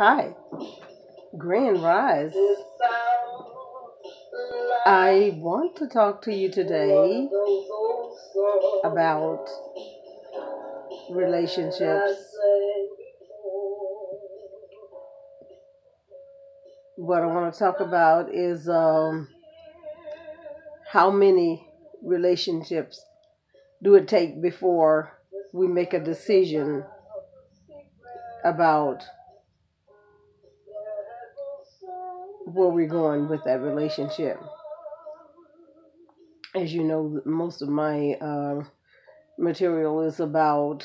Hi, Grand Rise. I want to talk to you today about relationships. What I want to talk about is how many relationships do it take before we make a decision about where we're going with that relationship. As you know, most of my material is about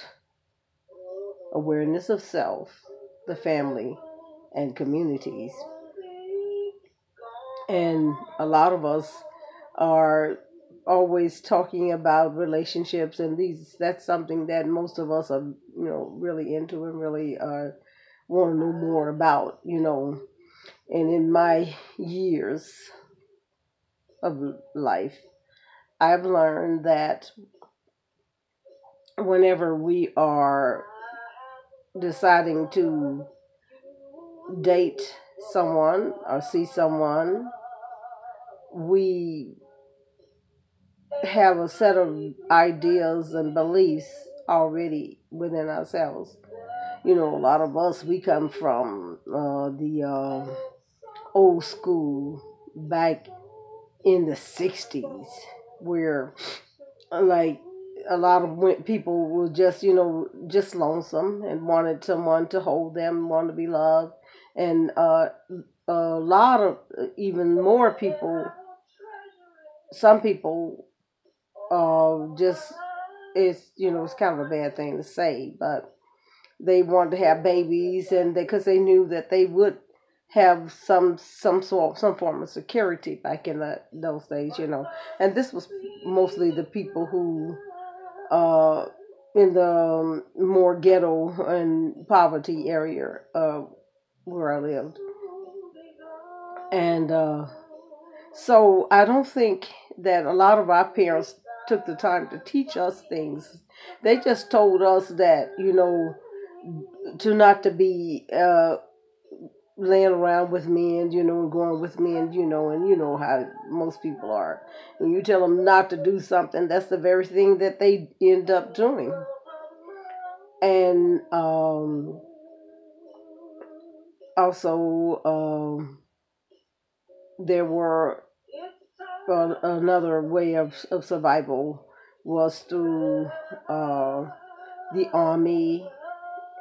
awareness of self, the family, and communities. And a lot of us are always talking about relationships, and these that's something that most of us are really into and really want to know more about. And in my years of life, I've learned that whenever we are deciding to date someone or see someone, we have a set of ideas and beliefs already within ourselves. A lot of us, we come from the old school back in the 60s, where like a lot of people were just lonesome and wanted someone to hold them, want to be loved. And a lot of even more people, some people just it's kind of a bad thing to say, but they wanted to have babies, and because they knew that they would have some form of security back in those days. And this was mostly the people who uh in the more ghetto and poverty area where I lived. And so I don't think that a lot of our parents took the time to teach us things. They just told us that, to not to be laying around with men, and going with men, and you know how most people are. When you tell them not to do something, that's the very thing that they end up doing. And also, there were another way of survival was through the army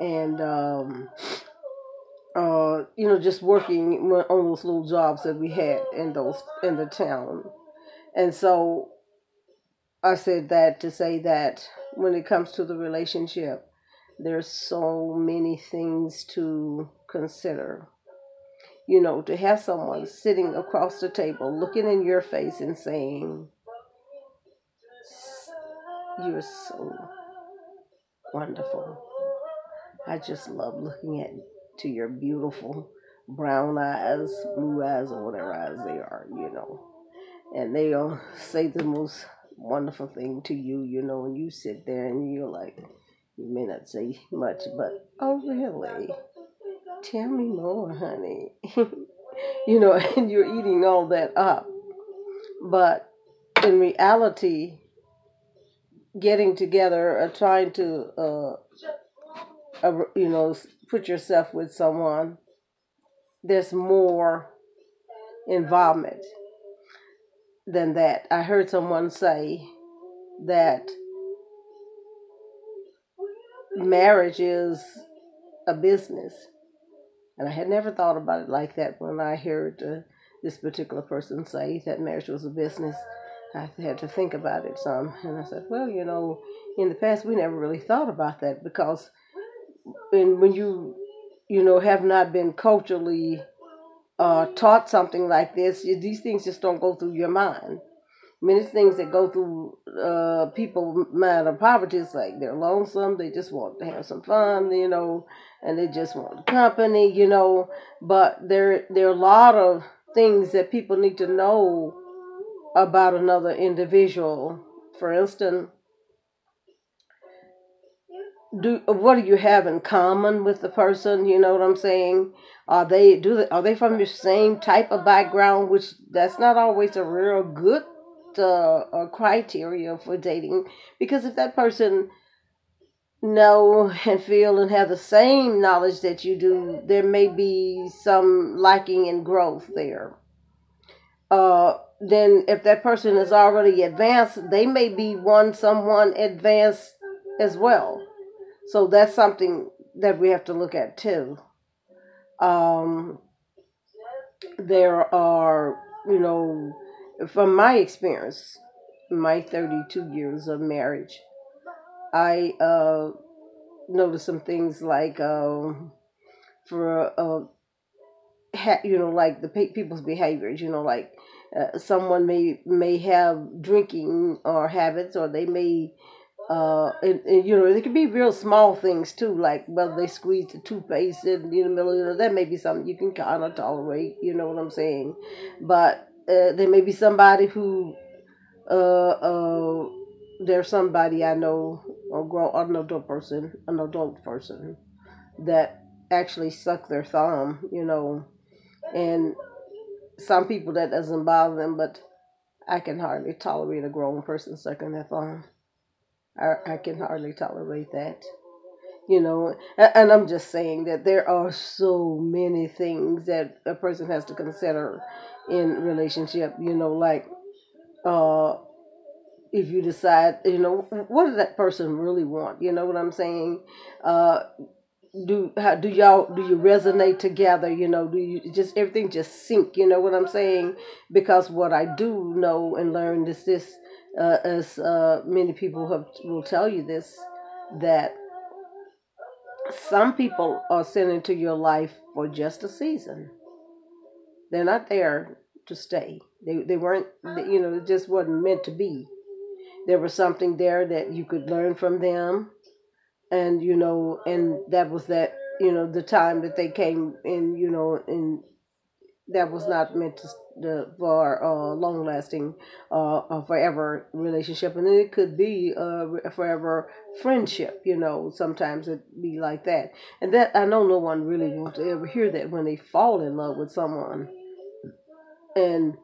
and just working on those little jobs that we had in the town. And so I said that to say that when it comes to the relationship, there's so many things to consider. To have someone sitting across the table looking in your face and saying, "You're so wonderful. I just love looking to your beautiful brown eyes, blue eyes, or whatever eyes they are. And they'll say the most wonderful thing to you, and you sit there and you're like, you may not say much, but oh, really? Tell me more, honey." And you're eating all that up. But in reality, getting together or trying to, put yourself with someone, there's more involvement than that. I heard someone say that marriage is a business. And I had never thought about it like that when I heard this particular person say that marriage was a business. I had to think about it some. And I said, well, in the past we never really thought about that, because when you have not been culturally taught something like this, these things just don't go through your mind. I mean, it's things that go through people' mind of poverty. It's like they're lonesome, they just want to have some fun, and they just want company. But there are a lot of things that people need to know about another individual. For instance, do what do you have in common with the person? You know what I'm saying? Are they from your same type of background? Which that's not always a real good criteria for dating, because if that person know and feel and have the same knowledge that you do, there may be some lacking in growth there. Then if that person is already advanced, they may be someone advanced as well. So that's something that we have to look at too. Um, there are, you know, from my experience, my 32 years of marriage, I noticed some things like for like the people's behaviors, like someone may have drinking or habits, or they may and it could be real small things too, like whether they squeeze the toothpaste in the middle. That may be something you can kind of tolerate. You know what I'm saying? But there may be somebody who there's somebody I know, an adult person that actually suck their thumb. And some people that doesn't bother them, but I can hardly tolerate a grown person sucking their thumb. I can hardly tolerate that. And I'm just saying that there are so many things that a person has to consider in relationship. Like uh, if you decide, what does that person really want? You know what I'm saying? Uh, do you resonate together? Do you just everything just sync? You know what I'm saying? Because what I do know and learn is this, as many people will tell you this, that some people are sent into your life for just a season. They're not there to stay. They weren't, it just wasn't meant to be. There was something there that you could learn from them, and and that was that, the time that they came in, and that was not meant for long lasting, forever relationship. And then it could be a forever friendship. Sometimes it be like that. And that, I know no one really wants to ever hear that when they fall in love with someone. And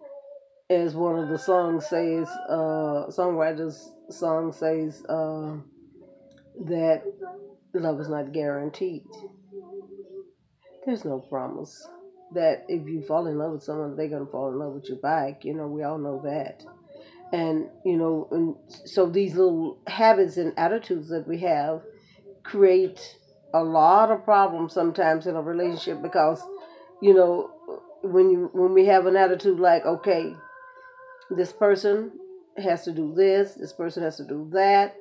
as one of the songs says, songwriters song says, that love is not guaranteed. There's no promise that if you fall in love with someone, they're gonna fall in love with you back. We all know that. And so these little habits and attitudes that we have create a lot of problems sometimes in a relationship, because you know when we have an attitude like, okay, this person has to do this person has to do that,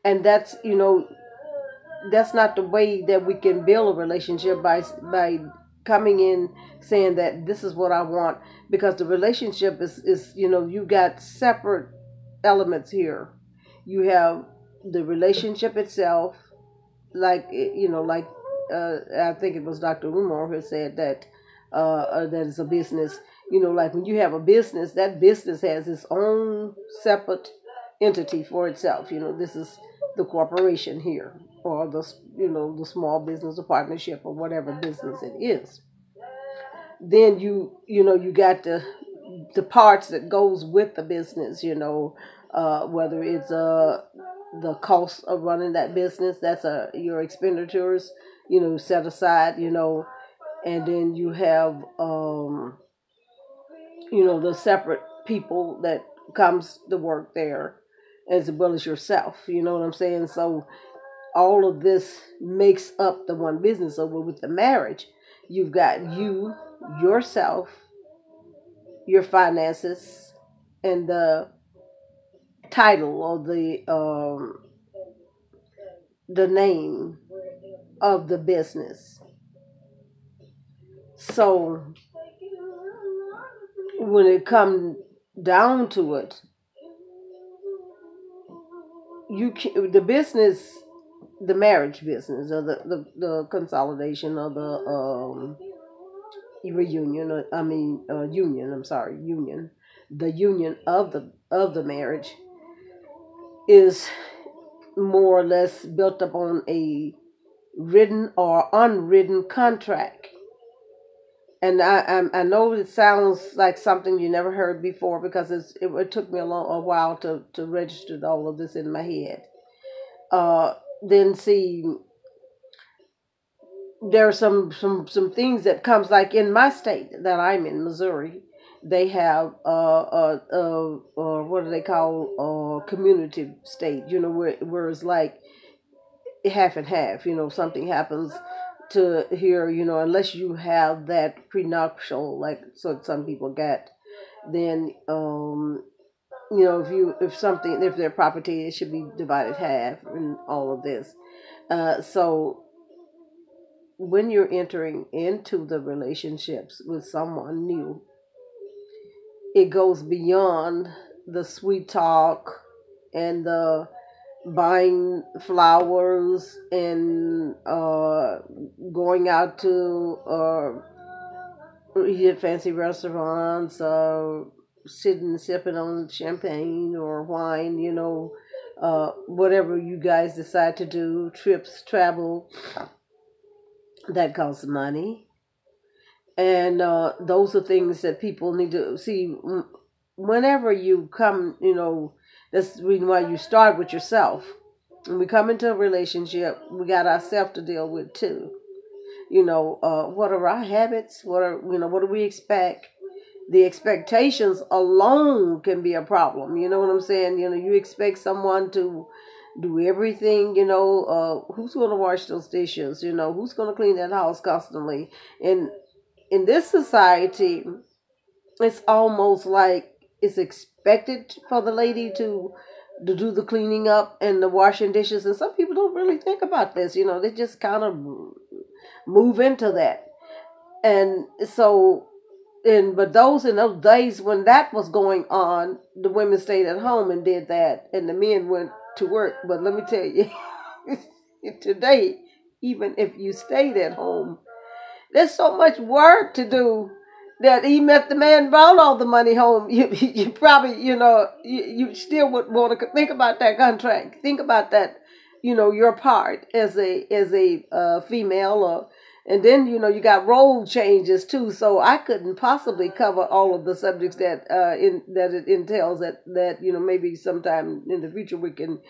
and that's not the way that we can build a relationship, by coming in saying that this is what I want. Because the relationship is you got separate elements here. You have the relationship itself, like I think it was Dr. Umar who said that that is a business. Like when you have a business, that business has its own separate entity for itself. This is the corporation here, or the small business or partnership or whatever business it is. Then you got the parts that goes with the business. Whether it's the cost of running that business, that's your expenditures, set aside. And then you have the separate people that comes to work there, as well as yourself. You know what I'm saying? So all of this makes up the one business. So with the marriage, you've got you, yourself, your finances, and the title, or the name of the business. So when it comes down to it, the business, the marriage business, or the consolidation, or the reunion, union, I'm sorry, union, the union of the marriage is more or less built upon a written or unwritten contract. And I know it sounds like something you never heard before because it took me a while to register all of this in my head. Then see, there are some things that comes like in my state that I'm in, Missouri. They have what do they call community state? You know, where it's like half and half. You know, something happens to here. You know, unless you have that prenuptial, like so some people get, then you know, if their property, it should be divided half and all of this. So when you're entering into the relationships with someone new, it goes beyond the sweet talk and the buying flowers and going out to eat at fancy restaurants, sitting sipping on champagne or wine, you know, whatever you guys decide to do, trips, travel, that costs money. And those are things that people need to see whenever you come, you know, that's the reason why you start with yourself. When we come into a relationship, we got ourselves to deal with too. You know, what are our habits? What do we expect? The expectations alone can be a problem. You know what I'm saying? You know, you expect someone to do everything, you know, who's going to wash those dishes? You know, who's going to clean that house constantly? And in this society, it's almost like it's expected for the lady to do the cleaning up and the washing dishes. And some people don't really think about this. You know, they just kind of move into that. And so, but those in those days when that was going on, the women stayed at home and did that, and the men went to work. But let me tell you, today, even if you stayed at home, there's so much work to do that even if the man brought all the money home, you probably, you know, you still would want to think about that contract. Think about that, you know, your part as a female, and then, you know, you got role changes too. So I couldn't possibly cover all of the subjects that it entails. That you know, maybe sometime in the future we can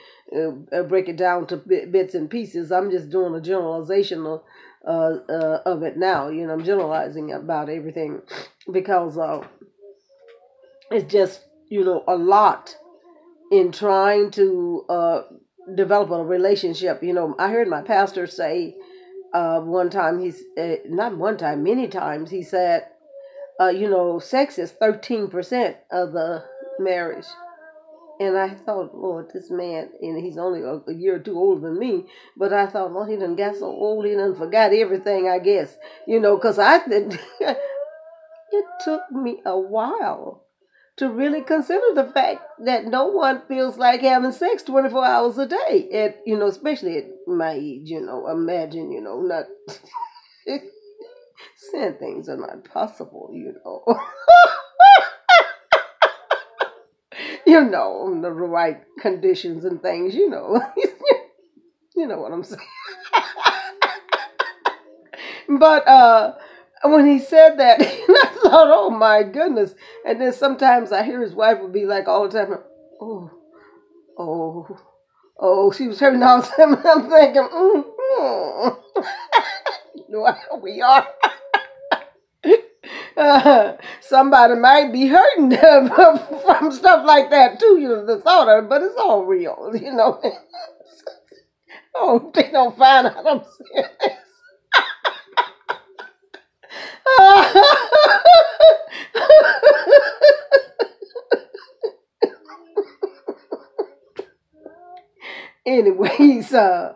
break it down to bits and pieces. I'm just doing a generalization of it now. You know, I'm generalizing about everything because it's just, you know, a lot in trying to develop a relationship. You know, I heard my pastor say one time, not one time, many times, he said, you know, sex is 13% of the marriage. And I thought, Lord, this man, and he's only a year or two older than me, but I thought, well, he done got so old, he done forgot everything, I guess. You know, because it took me a while to really consider the fact that no one feels like having sex 24 hours a day. You know, especially at my age, you know, imagine, you know, not saying things are not possible, you know. You know, the right conditions and things, you know. You know what I'm saying. But when he said that, I thought, oh my goodness. And then sometimes I hear his wife would be like all the time, oh, oh, oh, she was hurting all the time. And I'm thinking, we are. Somebody might be hurting from stuff like that too, you know, the thought of it, but it's all real, you know. Oh, they don't find out I'm serious. Anyways, I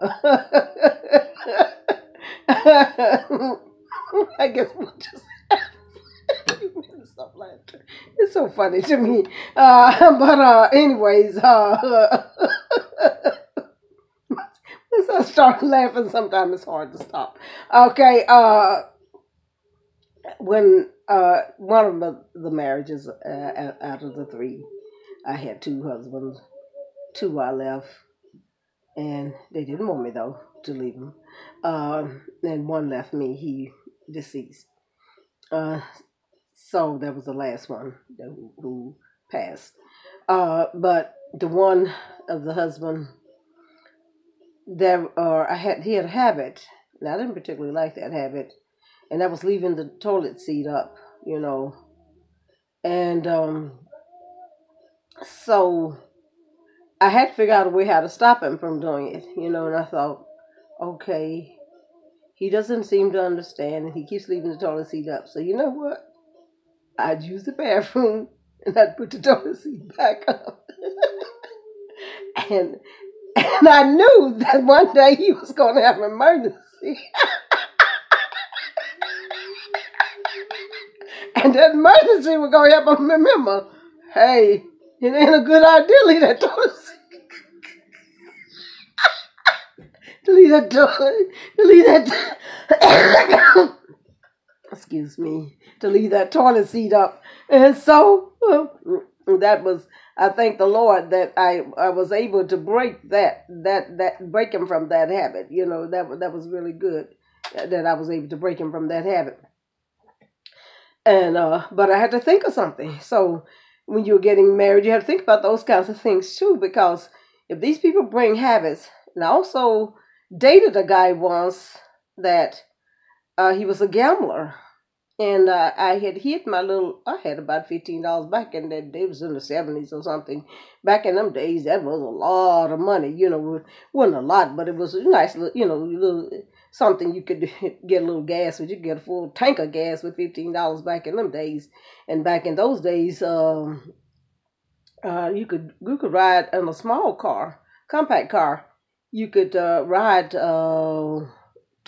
guess we'll just stop laughing. It's so funny to me. But anyways, once I start laughing, sometimes it's hard to stop. Okay, when one of the marriages out of the three, I had two husbands. Two I left. and they didn't want me though to leave them. And one left me. He deceased. Uh, so that was the last one who passed. But the one of the husband that he had a habit, and I didn't particularly like that habit, and that was leaving the toilet seat up, you know, and so I had to figure out a way how to stop him from doing it, you know, and I thought, okay, he doesn't seem to understand, and he keeps leaving the toilet seat up. So you know what? I'd use the bathroom, and I'd put the toilet seat back up, and and I knew that one day he was going to have an emergency, and that emergency was going to help him remember, hey, it ain't a good idea to leave that toilet seat. To leave that toilet, to leave that. Excuse me, to leave that toilet seat up. And so that was, I thank the Lord that I was able to break break him from that habit. You know, that was really good that I was able to break him from that habit. And but I had to think of something. So when you're getting married, you have to think about those kinds of things too, because if these people bring habits, and I also dated a guy once that he was a gambler. And I had hit I had about $15 back in that day. It was in the 70s or something. Back in them days, that was a lot of money. You know, it wasn't a lot, but it was a nice little, you know, little something you could get a little gas with. You could get a full tank of gas with $15 back in them days. And back in those days, you could ride in a small car, compact car. You could ride 2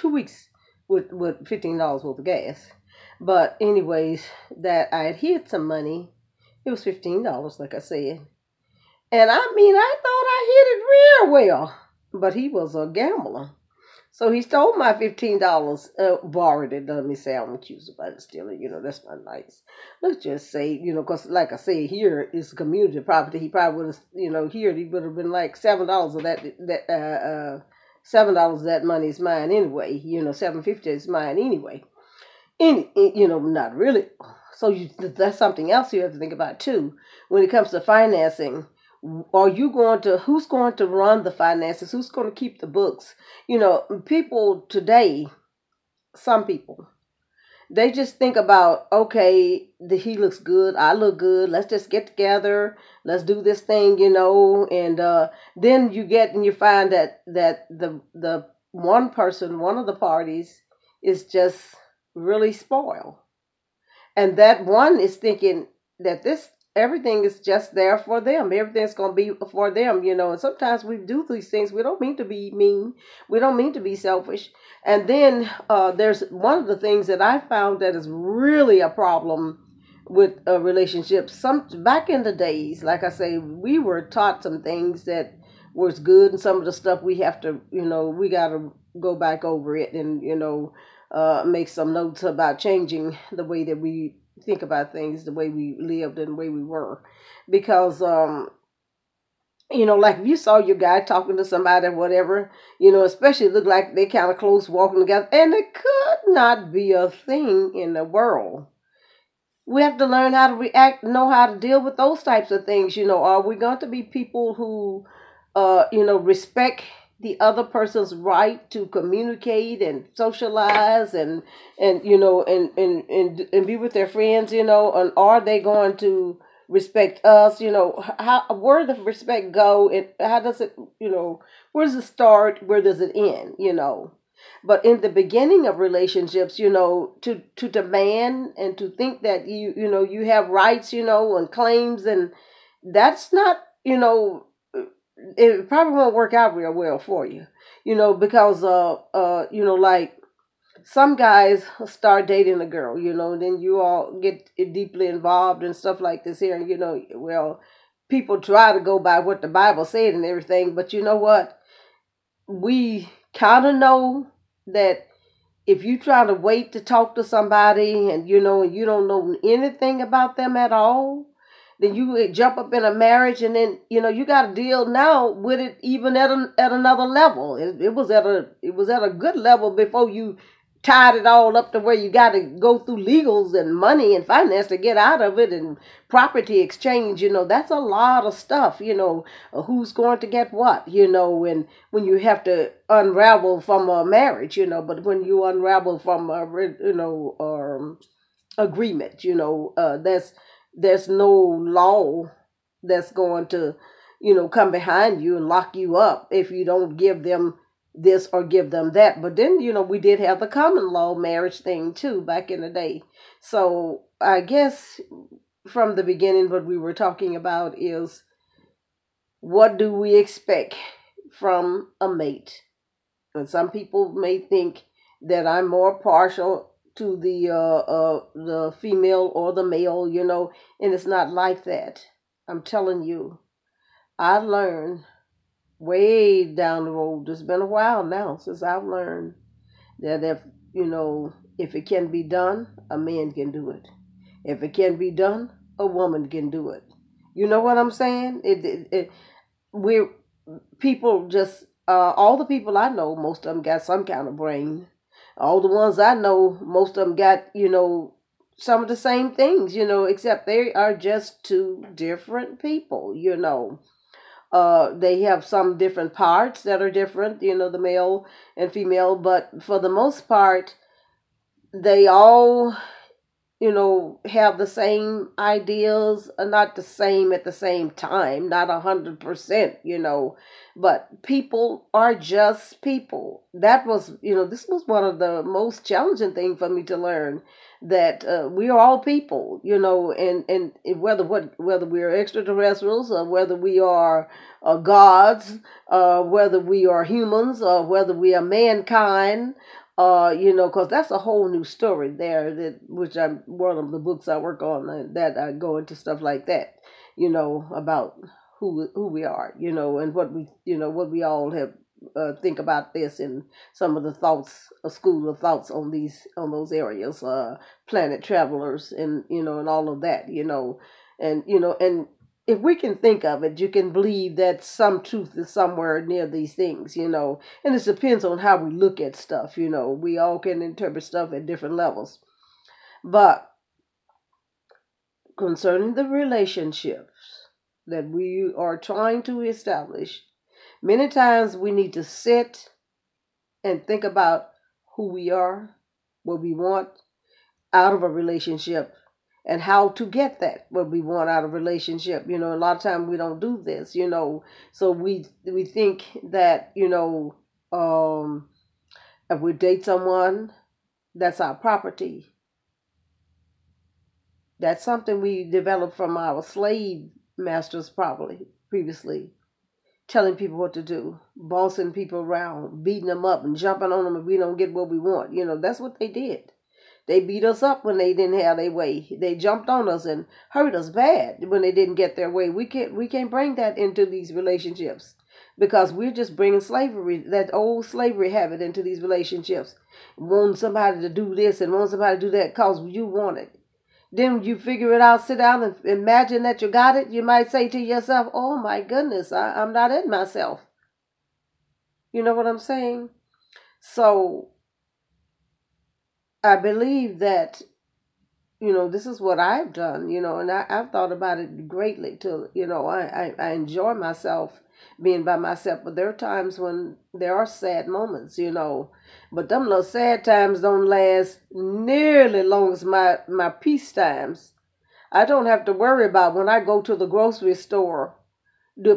weeks with $15 worth of gas. But anyways, that I had hid some money. It was $15, like I said. And I mean, I thought I hid it real well. But he was a gambler. So he stole my $15, borrowed it. Let me say I'm accused about stealing. You know, that's not nice. Let's just say, you know, because like I say, here is community property. He probably would have, you know, here he would have been like $7 of $7 of that money is mine anyway. You know, $7.50 is mine anyway. You know, not really. So that's something else you have to think about too. When it comes to financing, who's going to run the finances? Who's going to keep the books? You know, people today, some people, they just think about, okay, he looks good, I look good, let's just get together, let's do this thing, you know, and then you find that the one person, one of the parties is just really spoiled. And that one is thinking that everything is just there for them. Everything's going to be for them, you know. And sometimes we do these things. We don't mean to be mean. We don't mean to be selfish. And then there's one of the things that I found that is really a problem with relationships. Back in the days, like I say, we were taught some things that was good, and some of the stuff we have to, you know, we got to go back over it and, you know, make some notes about changing the way that we think about things, the way we lived and the way we were. Because, you know, like if you saw your guy talking to somebody or whatever, you know, especially look like they kind of close walking together, and it could not be a thing in the world. We have to learn how to react, know how to deal with those types of things. You know, are we going to be people who, you know, respect the other person's right to communicate and socialize and you know and be with their friends, you know, and are they going to respect us? You know, where does respect go, and how does it, you know, where does it start, where does it end, you know? But in the beginning of relationships, you know, to demand and to think that you know you have rights, you know, and claims, and that's not, you know, it probably won't work out real well for you, you know, because you know, like some guys start dating a girl, you know, then you all get deeply involved and stuff like this here, and you know, well, people try to go by what the Bible said and everything, but you know what? We kind of know that if you try to wait to talk to somebody and you know you don't know anything about them at all, then you jump up in a marriage, and then you got to deal now with it even at another level. It was at a good level before you tied it all up to where you got to go through legals and money and finance to get out of it, and property exchange. That's a lot of stuff. Who's going to get what. And when you have to unravel from a marriage. But when you unravel from a agreement. There's no law that's going to, come behind you and lock you up if you don't give them this or give them that. But then, we did have the common law marriage thing too back in the day. So I guess from the beginning, what we were talking about is, what do we expect from a mate? And some people may think that I'm more partial to the female or the male, and it's not like that. I'm telling you, I learned way down the road. It's been a while now since I've learned that if it can be done, a man can do it. If it can be done, a woman can do it. You know what I'm saying? We're people just all the people I know, most of them got some kind of brain. All the ones I know, most of them got, some of the same things, except they are just two different people. They have some different parts that are different, the male and female, but for the most part, they all have the same ideas, not the same at the same time, not 100%, but people are just people. That was, this was one of the most challenging things for me to learn, that we are all people, and whether we are extraterrestrials or whether we are gods, whether we are humans or whether we are mankind. Because that's a whole new story there, which I'm one of the books I work on, that I go into stuff like that, about who we are, and what we all have think about this, and some of the thoughts, a school of thoughts on those areas, planet travelers, and and all of that, and if we can think of it, you can believe that some truth is somewhere near these things, and it depends on how we look at stuff, we all can interpret stuff at different levels. But concerning the relationships that we are trying to establish, many times we need to sit and think about who we are, what we want out of a relationship, and how to get that, what we want out of a relationship. A lot of times we don't do this, so we think that, if we date someone, that's our property. That's something we developed from our slave masters, probably previously, telling people what to do, bossing people around, beating them up and jumping on them if we don't get what we want. That's what they did. They beat us up when they didn't have their way. They jumped on us and hurt us bad when they didn't get their way. We can't bring that into these relationships, because we're just bringing slavery, that old slavery habit, into these relationships. Wanting somebody to do this and wanting somebody to do that because you want it. Then you figure it out, sit down and imagine that you got it. You might say to yourself, oh my goodness, I'm not in myself. You know what I'm saying? So I believe that, this is what I've done, and I've thought about it greatly too. I enjoy myself being by myself, but there are times when there are sad moments, but them little sad times don't last nearly long as my peace times. I don't have to worry about when I go to the grocery store,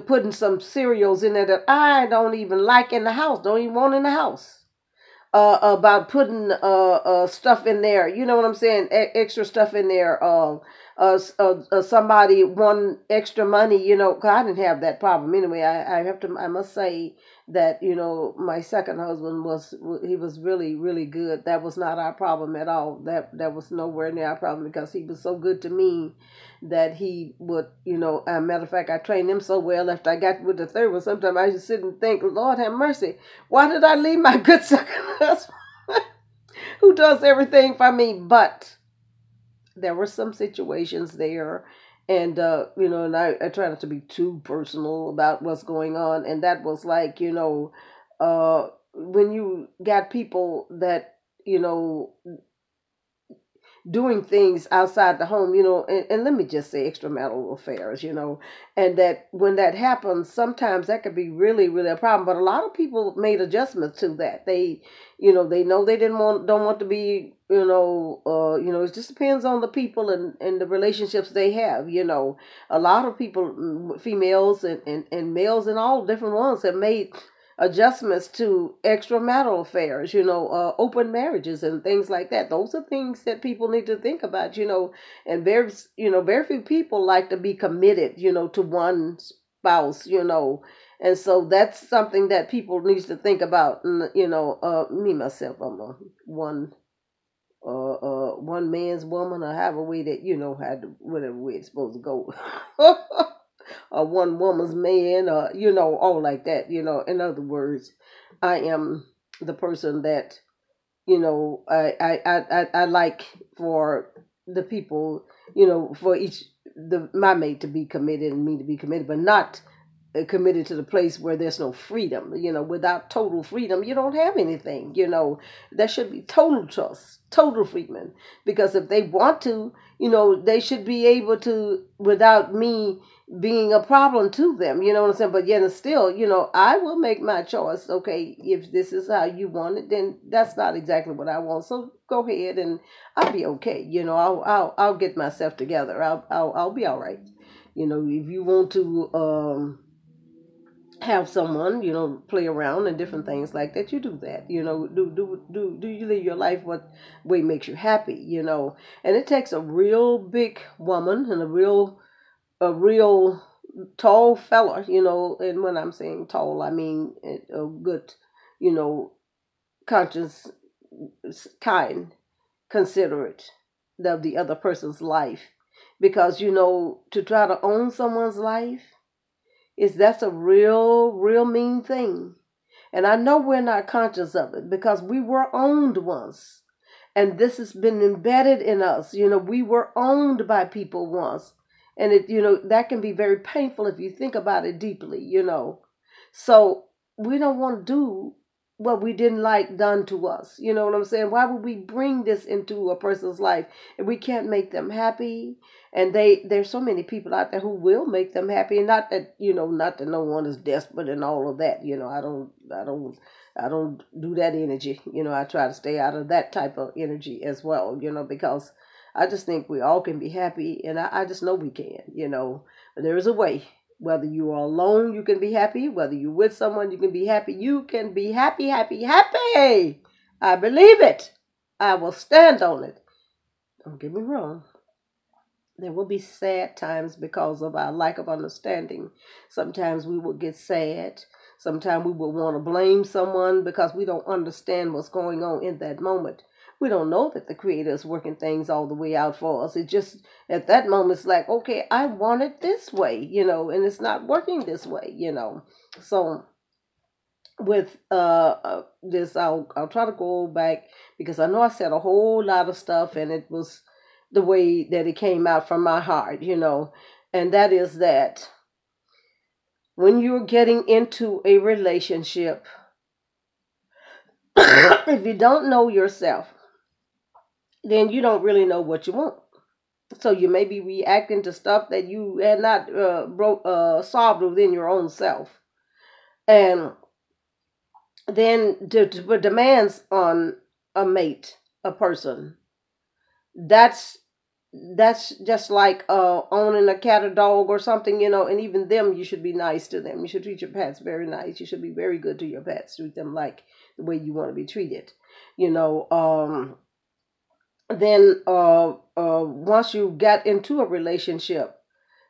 putting some cereals in there that I don't even like in the house, don't even want in the house. About putting stuff in there, you know what I'm saying? Extra stuff in there. Somebody won extra money, 'cause I didn't have that problem anyway. I must say that my second husband was really, really good. That was not our problem at all. That was nowhere near our problem, because he was so good to me that he would, a matter of fact, I trained him so well. After I got with the third one, sometimes I just sit and think, Lord have mercy, why did I leave my good second husband who does everything for me? But there were some situations there, And and I try not to be too personal about what's going on. And that was like, when you got people that, you know doing things outside the home, and let me just say extramarital affairs, and that when that happens, sometimes that could be really, really a problem. But a lot of people made adjustments to that. They know they don't want to be, it just depends on the people and the relationships they have. A lot of people, females and males and all different ones have made adjustments to extramarital affairs, open marriages and things like that. Those are things that people need to think about, and very few people like to be committed, to one spouse, and so that's something that people needs to think about. And, me myself, I'm a one man's woman, or however way that had whatever way it's supposed to go. A one woman's man, or all like that. In other words, I am the person that I like for the people, for each my mate to be committed and me to be committed, but not committed to the place where there's no freedom. Without total freedom, you don't have anything. There should be total trust, total freedom. Because if they want to, they should be able to without me being a problem to them. You know what I'm saying? But yet and still, I will make my choice. Okay, if this is how you want it, then that's not exactly what I want. So go ahead, and I'll be okay. I'll get myself together. I'll be all right. If you want to have someone, play around and different things like that, you do that. Do you live your life what way makes you happy, and it takes a real big woman and a real tall fella, and when I'm saying tall, I mean a good, conscious, kind, considerate of the other person's life. Because, to try to own someone's life, that's a real mean thing. And I know we're not conscious of it because we were owned once. And this has been embedded in us. We were owned by people once. And that can be very painful if you think about it deeply. So we don't want to do what we didn't like done to us. You know what I'm saying? Why would we bring this into a person's life if we can't make them happy? And there's so many people out there who will make them happy. And not that no one is desperate and all of that. I don't do that energy. I try to stay out of that type of energy as well, because I just think we all can be happy, and I just know we can, There is a way. Whether you are alone, you can be happy. Whether you're with someone, you can be happy. You can be happy, happy, happy. I believe it. I will stand on it. Don't get me wrong. There will be sad times because of our lack of understanding. Sometimes we will get sad. Sometimes we will want to blame someone because we don't understand what's going on in that moment. We don't know that the Creator is working things all the way out for us. It just, at that moment, it's like, okay, I want it this way, and it's not working this way, So with this, I'll try to go back because I know I said a whole lot of stuff, and it was the way that it came out from my heart, and that is that when you're getting into a relationship, if you don't know yourself, then you don't really know what you want. So you may be reacting to stuff that you had not solved within your own self. And then to put demands on a mate, a person, that's just like owning a cat or dog or something, and even them, you should be nice to them. You should treat your pets very nice. You should be very good to your pets. Treat them like the way you want to be treated. Then once you get into a relationship,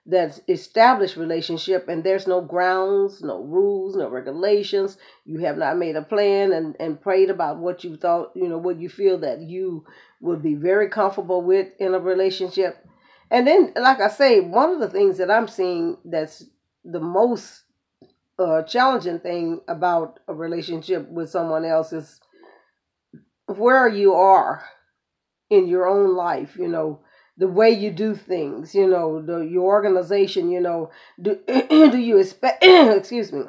that's established relationship, and there's no grounds, no rules, no regulations, you have not made a plan and prayed about what you thought, what you feel that you would be very comfortable with in a relationship. And then, like I say, one of the things that I'm seeing that's the most challenging thing about a relationship with someone else is where you are in your own life. the way you do things, your organization, do, do you expect, excuse me,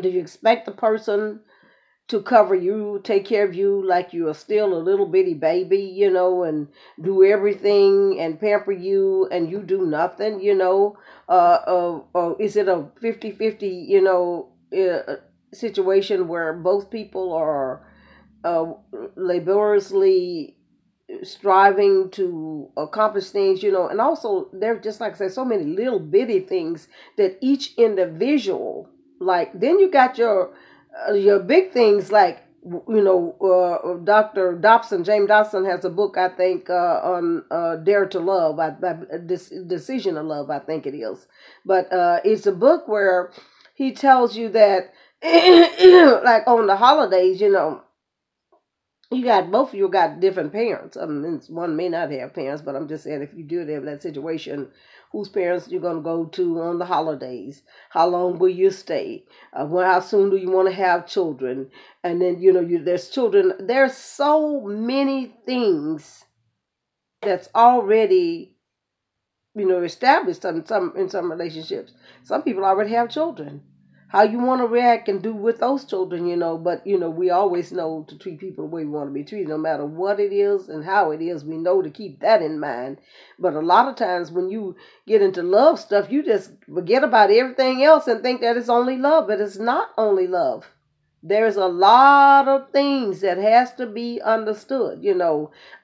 do you expect the person to cover you, take care of you like you are still a little bitty baby, and do everything and pamper you and you do nothing, is it a 50-50, situation where both people are uh, laboriously striving to accomplish things, and also there, just like I said, so many little bitty things that each individual, like, then you got your big things, like, Dr. Dobson, James Dobson has a book, I think, on Dare to Love, Decision to Love, I think it is. But it's a book where he tells you that, like, on the holidays, you got, both of you got different parents. I mean, one may not have parents, but I'm just saying, if you do have that situation, whose parents you're going to go to on the holidays? How long will you stay? How soon do you want to have children? And then, there's children. There's so many things that's already, established in some relationships. Some people already have children. How you want to react and do with those children, but we always know to treat people the way we want to be treated, no matter what it is and how it is. We know to keep that in mind. But a lot of times when you get into love stuff, you just forget about everything else and think that it's only love, but it's not only love. There's a lot of things that has to be understood.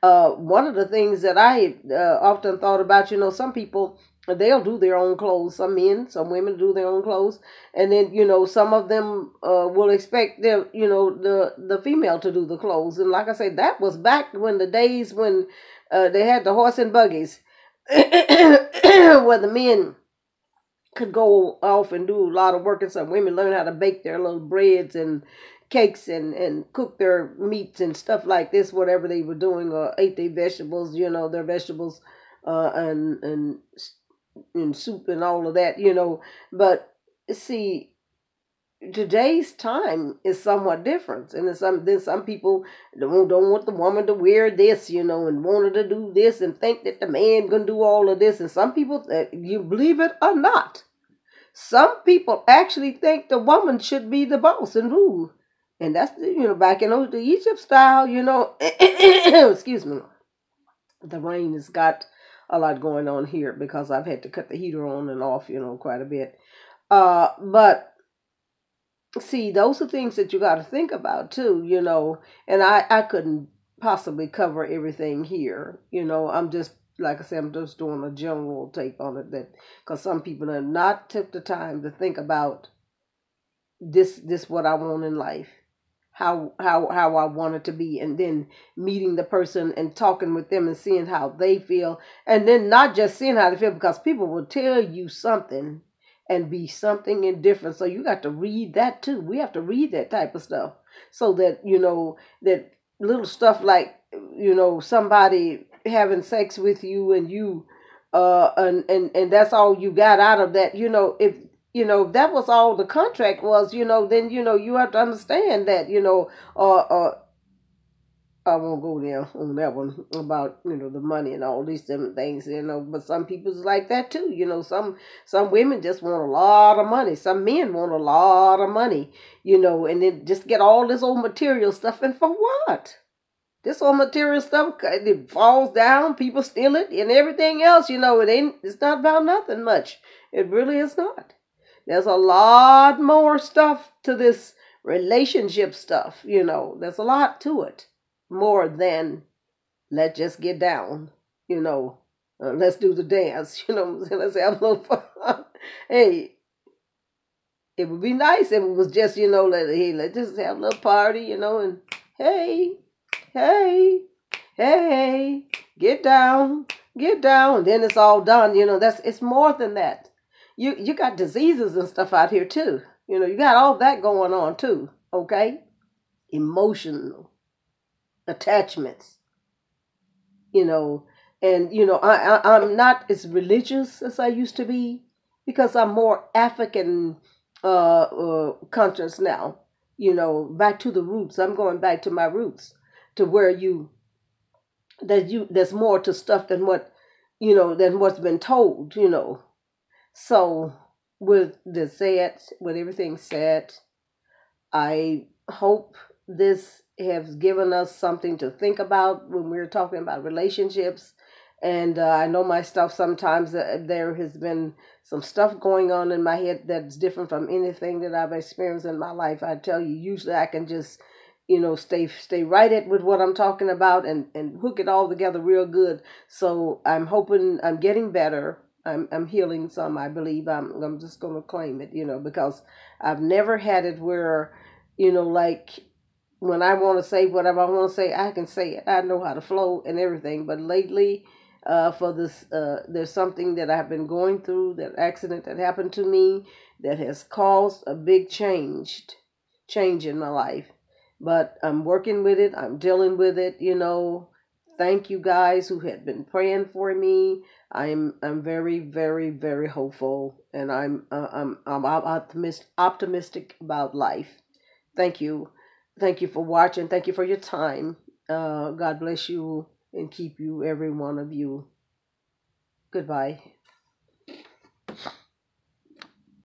One of the things that I often thought about, some people, they'll do their own clothes. Some men, some women do their own clothes, and then some of them will expect their the female to do the clothes. And like I said, that was back when the days when they had the horse and buggies, where the men could go off and do a lot of work, and some women learn how to bake their little breads and cakes and cook their meats and stuff like this, whatever they were doing, or ate their vegetables, their vegetables, and soup and all of that, But see, today's time is somewhat different, and then some people don't want the woman to wear this, and want her to do this, and think that the man gonna do all of this. And some people, you believe it or not, some people actually think the woman should be the boss and rule. And that's, back in the Egypt style, excuse me. The rain has got a lot going on here because I've had to cut the heater on and off, quite a bit. But see, those are things that you got to think about too, and I couldn't possibly cover everything here. I'm just, like I said, I'm just doing a general take on it, that because some people have not took the time to think about this what I want in life, how I want it to be, and then meeting the person and talking with them and seeing how they feel, and then not just seeing how they feel, because people will tell you something and be something indifferent. So you got to read that too. We have to read that type of stuff, so that that little stuff like somebody having sex with you, and you and that's all you got out of that. If that was all the contract was, then you have to understand that, I won't go there on that one about the money and all these different things, but some people's like that too. Some women just want a lot of money, some men want a lot of money, and then just get all this old material stuff. And for what? This old material stuff, it falls down, people steal it, and everything else, it's not about nothing much. It really is not. There's a lot more stuff to this relationship stuff, there's a lot to it. More than, let's just get down, let's do the dance, let's have a little fun. Hey, it would be nice if it was just, let's just have a little party, and hey, get down, and then it's all done. It's more than that. You got diseases and stuff out here too. You got all that going on too. Okay, emotional attachments. And I'm not as religious as I used to be, because I'm more African conscious now. Back to the roots. I'm going back to my roots, to where you there's more to stuff than than what's been told. So with everything said, I hope this has given us something to think about when we're talking about relationships. And I know my stuff sometimes, there has been some stuff going on in my head that's different from anything that I've experienced in my life. I tell you, usually I can just, stay right at with what I'm talking about and hook it all together real good. So I'm hoping I'm getting better. I'm healing some. I believe I'm just gonna claim it, because I've never had it where, like when I want to say whatever I want to say, I can say it. I know how to flow and everything. But lately, for this, there's something that I've been going through, that accident that happened to me, that has caused a big change in my life. But I'm working with it. I'm dealing with it. Thank you guys who had been praying for me. I'm very, very, very hopeful, and I'm optimistic about life. Thank you. Thank you for watching. Thank you for your time. God bless you and keep you, every one of you. Goodbye.